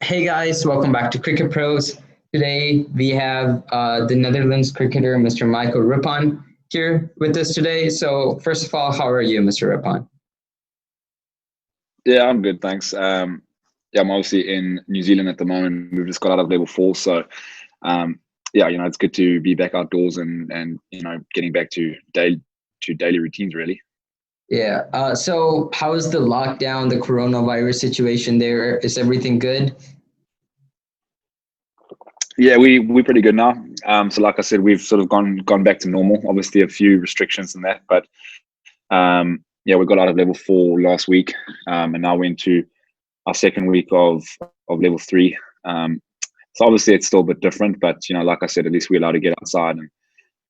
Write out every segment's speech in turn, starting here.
Hey guys, welcome back to Cricket Pros. Today we have the Netherlands cricketer, Mr. Michael Rippon, here with us today. So, first of all, how are you, Mr. Rippon? Yeah, I'm good, thanks. Yeah, I'm obviously in New Zealand at the moment. We've just got out of level 4, so yeah, it's good to be back outdoors and getting back to daily routines really. Yeah. So, how's the lockdown, the coronavirus situation there? Is everything good? Yeah, we're pretty good now. So like I said, we've sort of gone back to normal. Obviously, a few restrictions and that, but yeah, we got out of level 4 last week, and now we're into our second week of level 3. So obviously, it's still a bit different, but like I said, at least we're allowed to get outside and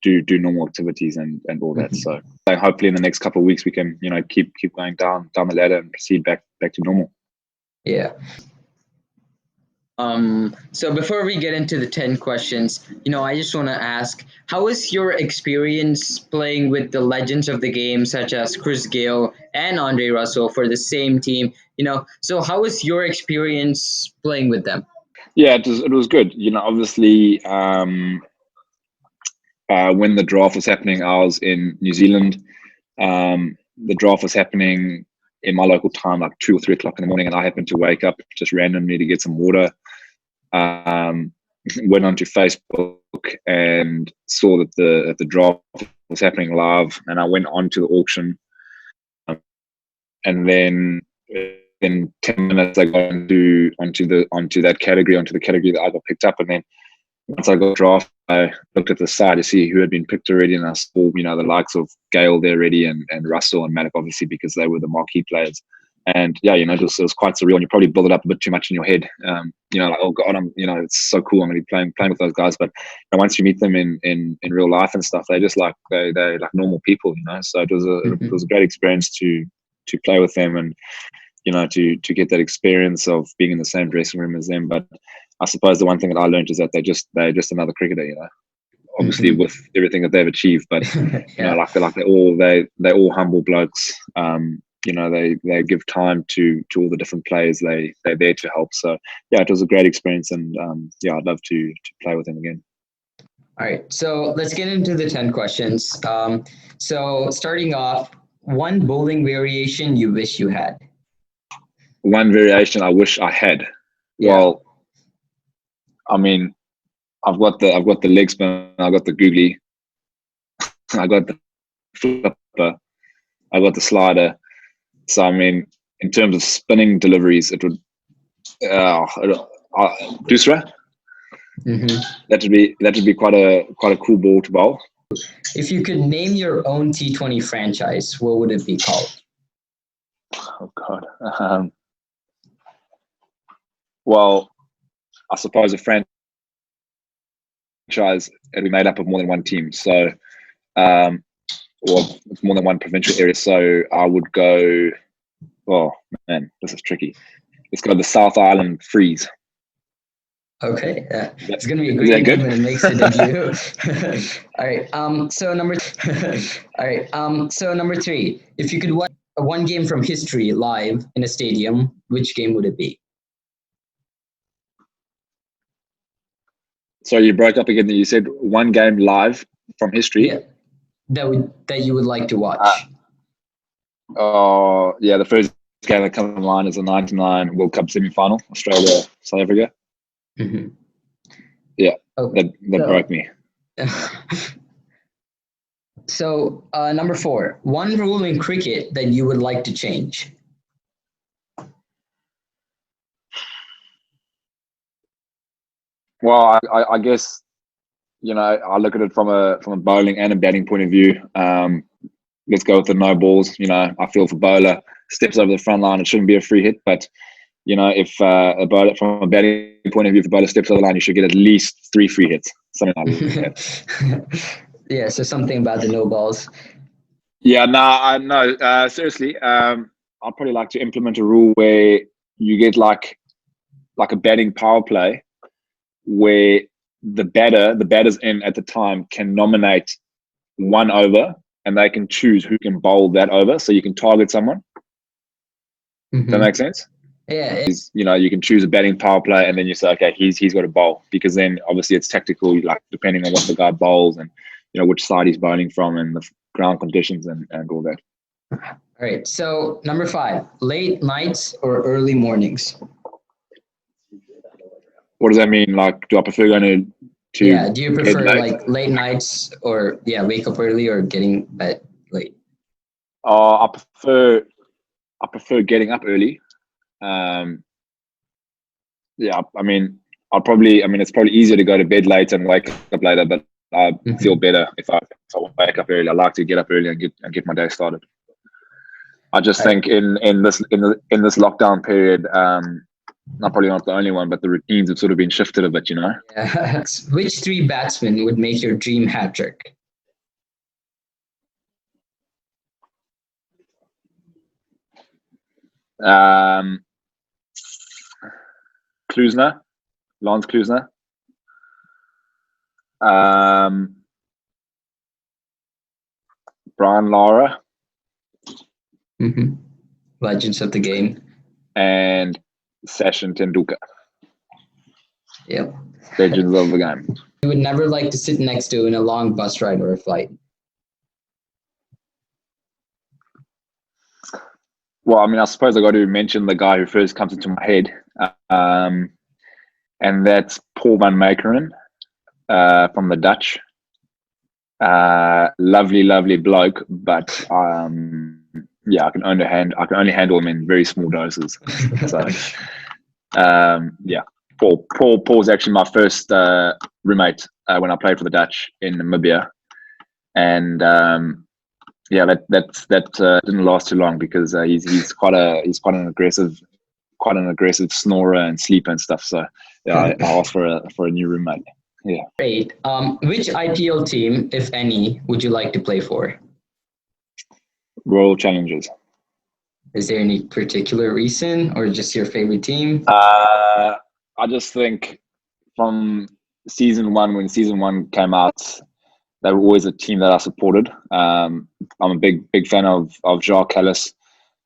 do normal activities and all that. Mhm. So hopefully in the next couple of weeks we can keep going down the ladder and proceed back to normal. Yeah. So before we get into the 10 questions, I just want to ask, how was your experience playing with the legends of the game, such as Chris Gale and Andre Russell for the same team? So how was your experience playing with them? Yeah, it was good. Obviously, when the draft was happening, I was in New Zealand. The draft was happening in my local time, like 2 or 3 o'clock in the morning, and I happened to wake up just randomly to get some water. Um, Went onto Facebook and saw that the draft was happening live, and I went on to the auction, and then in 10 minutes I got onto the category that I got picked up, and then once I got drafted, I looked at the side to see who had been picked already, and I saw the likes of Gale there already, and Russell and Malik, obviously, because they were the marquee players. And yeah, it was quite surreal, and you probably build it up a bit too much in your head. Like, oh god, it's so cool, I'm going to be playing with those guys. But once you meet them in real life and stuff, they just they're like normal people. So it was a great experience to play with them, and to get that experience of being in the same dressing room as them. But I suppose the one thing that I learned is that they're just another cricketer. Obviously Mhm. with everything that they've achieved, but Yeah. like they're all humble blokes. They give time to all the different players. They're there to help. So yeah, it was a great experience, and yeah, I'd love to play with them again. All right. So let's get into the 10 questions. So starting off, one bowling variation you wish you had. One variation I wish I had. Yeah. Well, I mean, I've got the leg spin, I've got the googly, I got the flipper, I got the slider. So I mean, in terms of spinning deliveries, it would Dusra. Mhm. That would be quite a cool ball to bowl. If you could name your own T20 franchise, what would it be called? Oh God. Well, I suppose a franchise it'd be made up of more than one team. So, um, or more than one provincial area. So I would go. Oh man, this is tricky. Let's go the South Island Freeze. Okay, Is it's going to be a is that great name good? when it makes the debut. All right. So number. All right. So number 3, if you could watch one game from history live in a stadium, which game would it be? So you broke up again. You said one game live from history. Yeah, that you would like to Uh, watch. yeah, the first game that comes to mind is the '99 World Cup semi-final, Australia South Africa. Hmm. Yeah, Okay. that So. broke me. So, number 4, one rule in cricket that you would like to change. Well, I guess I look at it from a bowling and a batting point of view. Let's go with the no balls. I feel for bowler steps over the front line, it shouldn't be a free hit. But if a bowler from a batting point of view, if a bowler steps over the line, you should get at least 3 free hits, something like that. Yeah, so something about the no balls. Yeah, no, no. Seriously, I'd probably like to implement a rule where you get like a batting power play where the batters in at the time can nominate one over, and they can choose who can bowl that over, so you can target someone. Does that make Hmm. sense? Yeah, You can choose a batting power play, and then you say, okay, he's got a bowl, because then obviously it's tactical, like depending on what the guy bowls and which side he's bowling from and the ground conditions and all that. all right. So number 5, late nights or early mornings? What does that mean? Like, do I prefer going Yeah, to do you bed prefer late? like late nights or wake up early or getting bed late? Uh, I prefer I prefer getting up early. Um, yeah, I mean, it's probably easier to go to bed late and wake up later, but I feel Mhm. better if I wake up early. I like to get up early and get my day started. I just All right. think in this lockdown period, I'm probably not the only one, but the routines have sort of been shifted a bit. Yeah. Which 3 batsmen would make your dream hat trick? Um, Klusner, Lance Klusner, um, Brian Lara, Hmm. Legends of the game. and Sachin Tendulkar, Yep. legends of the game. You would never like to sit next to in a long bus ride or a flight. Well, I suppose I got to mention the guy who first comes into my head, um, and that's Paul van Makeren from the Dutch. Lovely, lovely bloke, but I can only handle him in very small doses. So, yeah, Paul's actually my first roommate when I played for the Dutch in Namibia, and that didn't last too long because he's quite an aggressive snorer and sleeper and stuff. So yeah, I asked for a new roommate. Yeah, Great. Which IPL team, if any, would you like to play for? Royal Challengers. Is there any particular reason or just your favorite team? I just think from season one, when season one came out, they were always a team that I supported. I'm a big fan of Jacques Callis.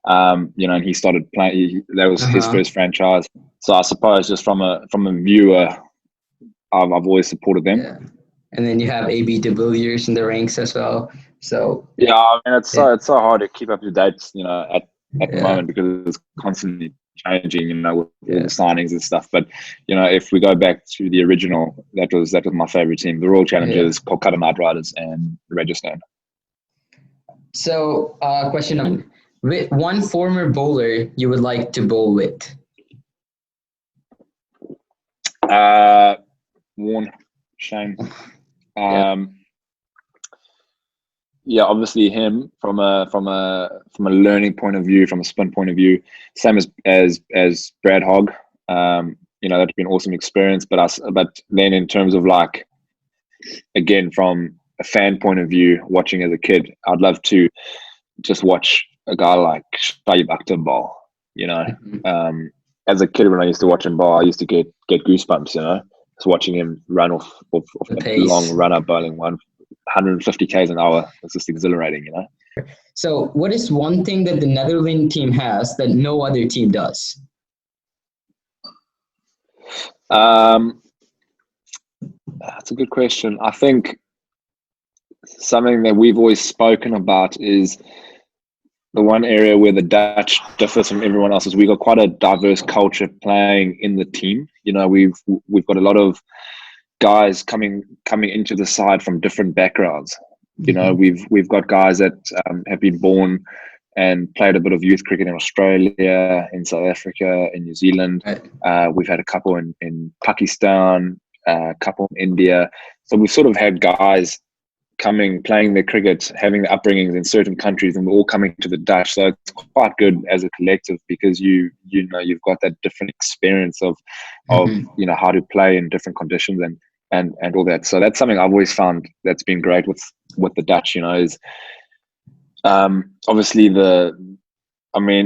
And he started playing. That was his Uh-huh. first franchise. So I suppose just from a viewer, I've always supported them. Yeah. And then you have AB de Villiers in the ranks as well. So Yeah, it's yeah, so hard to keep up to date, at the yeah, moment because it's constantly changing, with all yeah, the signings and stuff. But if we go back to the original, that was my favorite team: the Royal yeah. Challengers, Kolkata Knight Riders, and Rajasthan. So question number with one former bowler you would like to bowl with. Warren, Shane. Yeah. Um, yeah, obviously him from a learning point of view, from a spin point of view, same as Brad Hogg. That's been an awesome experience. But then in terms of like, again, from a fan point of view, watching as a kid, I'd love to just watch a guy like Shayib Akhtar bowl. You know, Mhm. um, as a kid when I used to watch him bowl, I used to get goosebumps. Just watching him run off The that long pace. run up bowling 150 k's an hour. It's just exhilarating. So what is one thing that the Netherlands team has that no other team does? Um, that's a good question. I think something that we've always spoken about is the one area where the Dutch differs from everyone else is we've got quite a diverse culture playing in the team. We've got a lot of guys coming into the side from different backgrounds. Mhm. We've got guys that have been born and played a bit of youth cricket in Australia, in South Africa, in New Zealand. Right. We've had a couple in Pakistan, a couple in India. So we've sort of had guys playing their cricket, having the upbringings in certain countries, and we're all coming to the Dutch. So it's quite good as a collective because you've got that different experience of Mhm. how to play in different conditions and all that. So that's something I've always found that's been great with the Dutch. Is obviously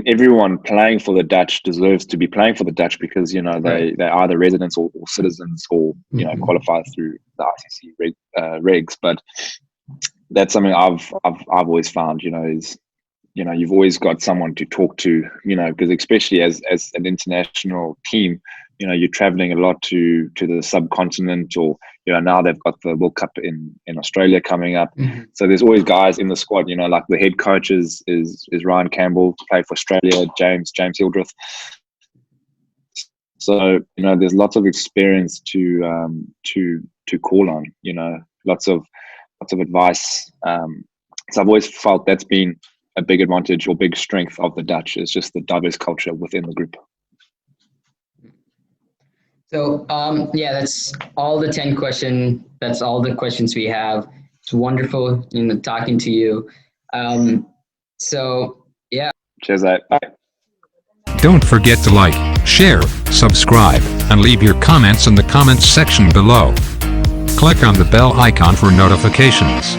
everyone playing for the Dutch deserves to be playing for the Dutch because Right. they are the residents or citizens or Mhm. qualify through the ICC regs. But that's something I've always found. Is you've always got someone to talk to, because especially as an international team, you're traveling a lot to the subcontinent, or now they've got the World Cup in Australia coming up. So there's always guys in the squad, like the head coach is Ryan Campbell, to play for Australia, James Hildreth. So there's lots of experience to call on, lots of advice. So I've always felt that's been a big advantage or big strength of the Dutch, is just the diverse culture within the group. So yeah, that's all the 10 questions. That's all the questions we have. It's wonderful, talking to you. So yeah. Cheers, mate. Bye. Don't forget to like, share, subscribe, and leave your comments in the comments section below. Click on the bell icon for notifications.